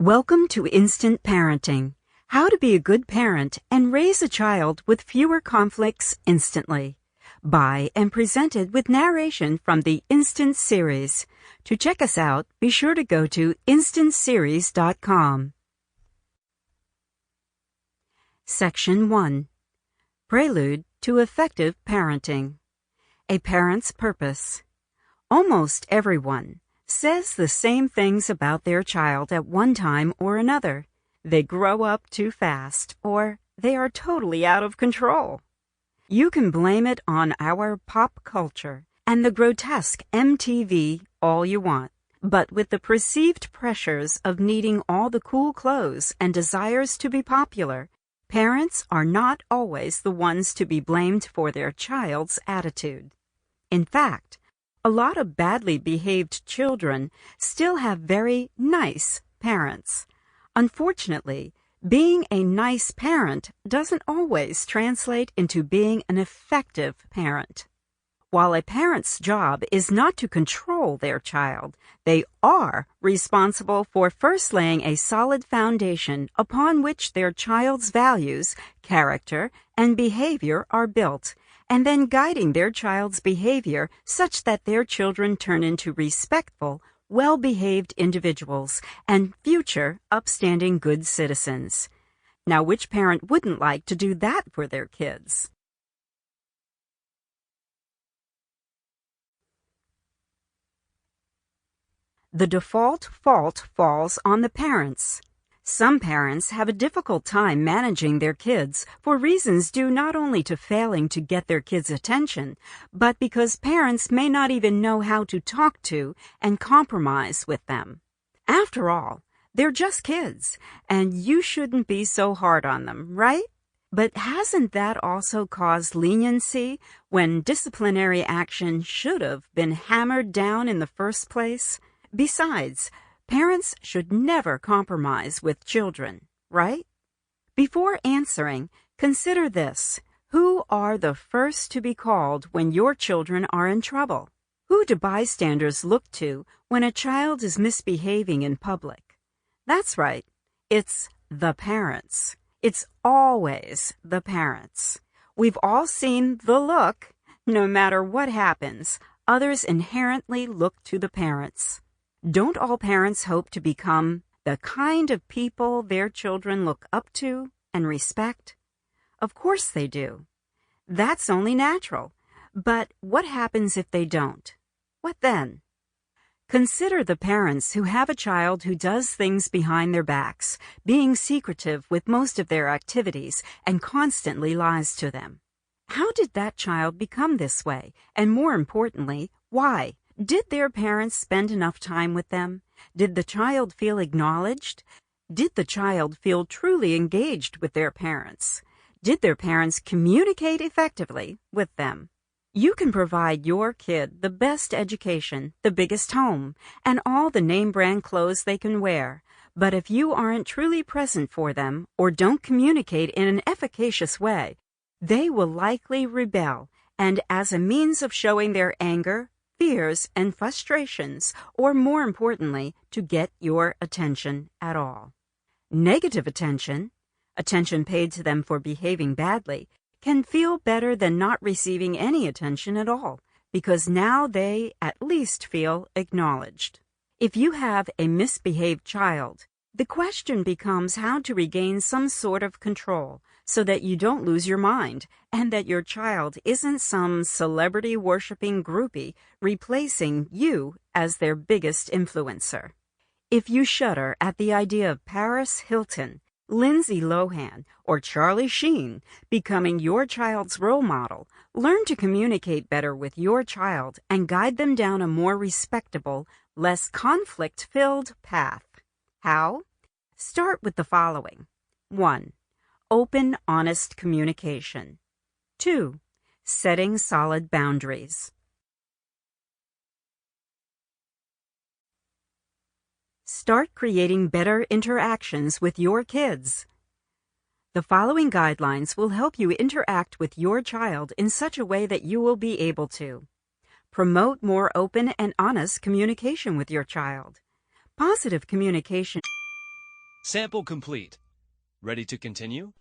Welcome to Instant Parenting, how to be a good parent and raise a child with fewer conflicts instantly. By and presented with narration from the Instant series. To check us out, be sure to go to instantseries.com. Section 1. Prelude to Effective Parenting. A Parent's Purpose. Almost everyone says the same things about their child at one time or another. They grow up too fast, or they are totally out of control. You can blame it on our pop culture and the grotesque MTV all you want, but with the perceived pressures of needing all the cool clothes and desires to be popular, parents are not always the ones to be blamed for their child's attitude. In fact, a lot of badly behaved children still have very nice parents. Unfortunately, being a nice parent doesn't always translate into being an effective parent. While a parent's job is not to control their child, they are responsible for first laying a solid foundation upon which their child's values, character, and behavior are built, and then guiding their child's behavior such that their children turn into respectful, well-behaved individuals and future upstanding good citizens. Now, which parent wouldn't like to do that for their kids? The default fault falls on the parents. Some parents have a difficult time managing their kids for reasons due not only to failing to get their kids' attention, but because parents may not even know how to talk to and compromise with them. After all, they're just kids, and you shouldn't be so hard on them, right? But hasn't that also caused leniency when disciplinary action should have been hammered down in the first place? Besides, parents should never compromise with children, right? Before answering, consider this. Who are the first to be called when your children are in trouble? Who do bystanders look to when a child is misbehaving in public? That's right. It's the parents. It's always the parents. We've all seen the look. No matter what happens, others inherently look to the parents. Don't all parents hope to become the kind of people their children look up to and respect? Of course they do. That's only natural. But what happens if they don't? What then? Consider the parents who have a child who does things behind their backs, being secretive with most of their activities and constantly lies to them. How did that child become this way? And more importantly, why? Did their parents spend enough time with them? Did the child feel acknowledged? Did the child feel truly engaged with their parents? Did their parents communicate effectively with them? You can provide your kid the best education, the biggest home, and all the name-brand clothes they can wear. But if you aren't truly present for them or don't communicate in an efficacious way, they will likely rebel, and as a means of showing their anger, fears, and frustrations, or more importantly, to get your attention at all. Negative attention paid to them for behaving badly, can feel better than not receiving any attention at all, because now they at least feel acknowledged. If you have a misbehaved child, the question becomes how to regain some sort of control so that you don't lose your mind and that your child isn't some celebrity-worshipping groupie replacing you as their biggest influencer. If you shudder at the idea of Paris Hilton, Lindsay Lohan, or Charlie Sheen becoming your child's role model, learn to communicate better with your child and guide them down a more respectable, less conflict-filled path. How? Start with the following. 1. Open, honest communication. 2. Setting solid boundaries. Start creating better interactions with your kids. The following guidelines will help you interact with your child in such a way that you will be able to promote more open and honest communication with your child. Positive communication Sample complete. Ready to continue?